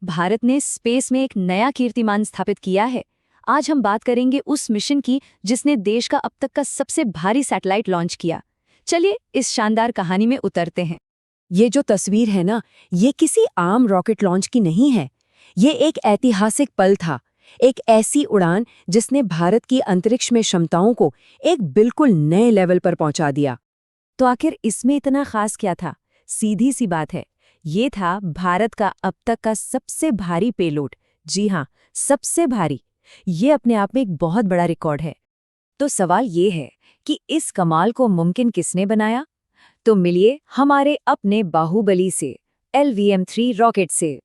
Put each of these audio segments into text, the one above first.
भारत ने स्पेस में एक नया कीर्तिमान स्थापित किया है। आज हम बात करेंगे उस मिशन की जिसने देश का अब तक का सबसे भारी सैटेलाइट लॉन्च किया। चलिए इस शानदार कहानी में उतरते हैं। ये जो तस्वीर है ना, ये किसी आम रॉकेट लॉन्च की नहीं है। ये एक ऐतिहासिक पल था, एक ऐसी उड़ान जिसने भारत की अंतरिक्ष में क्षमताओं को एक बिल्कुल नए लेवल पर पहुंचा दिया। तो आखिर इसमें इतना खास क्या था? सीधी सी बात है, ये था भारत का अब तक का सबसे भारी पेलोड। जी हाँ, सबसे भारी। ये अपने आप में एक बहुत बड़ा रिकॉर्ड है। तो सवाल ये है कि इस कमाल को मुमकिन किसने बनाया? तो मिलिए हमारे अपने बाहुबली से, LVM-3 रॉकेट से।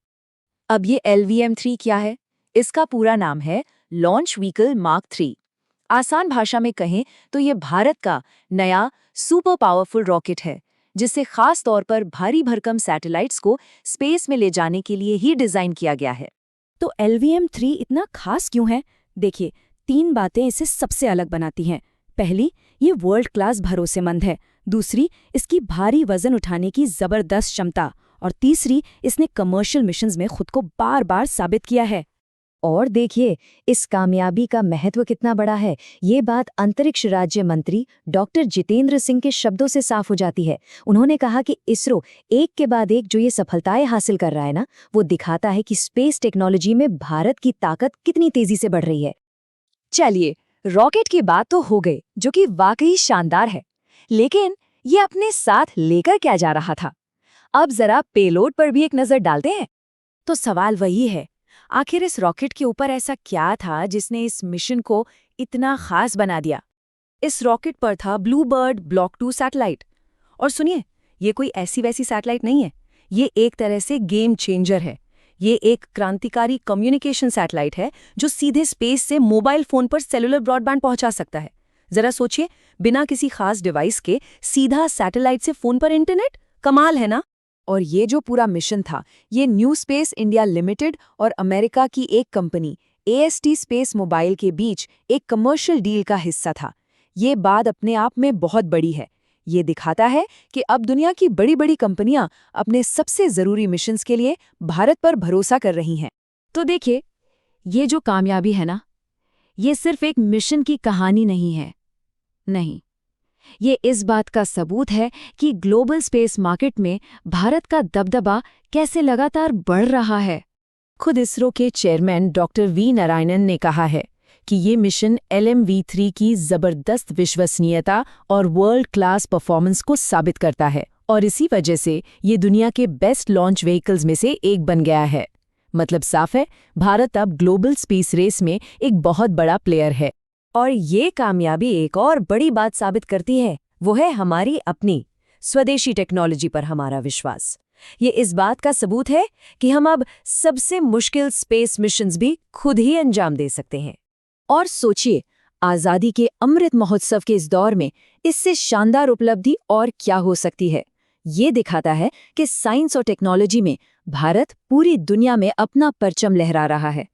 अब ये LVM-3 क्या है? इसका पूरा नाम है लॉन्च व्हीकल मार्क 3। आसान भाषा में कहें तो ये भारत का नया सुपर पावरफुल रॉकेट है, जिसे खास तौर पर भारी भरकम सैटेलाइट्स को स्पेस में ले जाने के लिए ही डिजाइन किया गया है। तो LVM-3 इतना खास क्यों है? देखिए, 3 बातें इसे सबसे अलग बनाती हैं। पहली, ये वर्ल्ड क्लास भरोसेमंद है। दूसरी, इसकी भारी वजन उठाने की जबरदस्त क्षमता। और तीसरी, इसने कमर्शियल मिशंस में खुद को बार बार साबित किया है। और देखिए इस कामयाबी का महत्व कितना बड़ा है। ये बात अंतरिक्ष राज्य मंत्री डॉक्टर जितेंद्र सिंह के शब्दों से साफ हो जाती है। उन्होंने कहा कि इसरो एक के बाद एक जो ये सफलताएं हासिल कर रहा है ना, वो दिखाता है कि स्पेस टेक्नोलॉजी में भारत की ताकत कितनी तेजी से बढ़ रही है। चलिए, रॉकेट की बात तो हो गई, जो कि वाकई शानदार है, लेकिन ये अपने साथ लेकर क्या जा रहा था? अब जरा पेलोड पर भी एक नजर डालते हैं। तो सवाल वही है, आखिर इस रॉकेट के ऊपर ऐसा क्या था जिसने इस मिशन को इतना खास बना दिया? इस रॉकेट पर था ब्लू बर्ड ब्लॉक 2 सैटेलाइट। और सुनिए, ये कोई ऐसी वैसी सैटेलाइट नहीं है। ये एक तरह से गेम चेंजर है। ये एक क्रांतिकारी कम्युनिकेशन सैटेलाइट है जो सीधे स्पेस से मोबाइल फोन पर सेलुलर ब्रॉडबैंड पहुंचा सकता है। जरा सोचिए, बिना किसी खास डिवाइस के सीधा सैटेलाइट से फोन पर इंटरनेट। कमाल है ना? और ये जो पूरा मिशन था, ये न्यू स्पेस इंडिया लिमिटेड और अमेरिका की एक कंपनी AST स्पेस मोबाइल के बीच एक कमर्शियल डील का हिस्सा था। ये बात अपने आप में बहुत बड़ी है। ये दिखाता है कि अब दुनिया की बड़ी बड़ी कंपनियां अपने सबसे ज़रूरी मिशंस के लिए भारत पर भरोसा कर रही हैं। तो देखिए, ये जो कामयाबी है ना, ये सिर्फ एक मिशन की कहानी नहीं है। नहीं, ये इस बात का सबूत है कि ग्लोबल स्पेस मार्केट में भारत का दबदबा कैसे लगातार बढ़ रहा है। खुद इसरो के चेयरमैन डॉक्टर वी नारायणन ने कहा है कि ये मिशन LMV-3 की जबरदस्त विश्वसनीयता और वर्ल्ड क्लास परफॉर्मेंस को साबित करता है, और इसी वजह से ये दुनिया के बेस्ट लॉन्च व्हीकल्स में से एक बन गया है। मतलब साफ है, भारत अब ग्लोबल स्पेस रेस में एक बहुत बड़ा प्लेयर है। और ये कामयाबी एक और बड़ी बात साबित करती है, वो है हमारी अपनी स्वदेशी टेक्नोलॉजी पर हमारा विश्वास। ये इस बात का सबूत है कि हम अब सबसे मुश्किल स्पेस मिशंस भी खुद ही अंजाम दे सकते हैं। और सोचिए, आज़ादी के अमृत महोत्सव के इस दौर में इससे शानदार उपलब्धि और क्या हो सकती है। ये दिखाता है कि साइंस और टेक्नोलॉजी में भारत पूरी दुनिया में अपना परचम लहरा रहा है।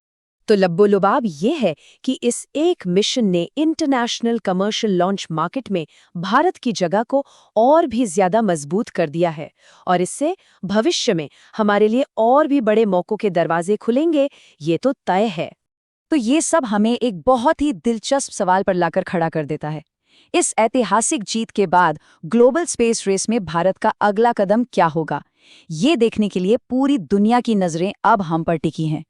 तो लब्बो-लुबाब ये है कि इस एक मिशन ने इंटरनेशनल कमर्शियल लॉन्च मार्केट में भारत की जगह को और भी ज्यादा मजबूत कर दिया है, और इससे भविष्य में हमारे लिए और भी बड़े मौकों के दरवाजे खुलेंगे, ये तो तय है। तो ये सब हमें एक बहुत ही दिलचस्प सवाल पर लाकर खड़ा कर देता है। इस ऐतिहासिक जीत के बाद ग्लोबल स्पेस रेस में भारत का अगला कदम क्या होगा? ये देखने के लिए पूरी दुनिया की नजरें अब हम पर टिकी हैं।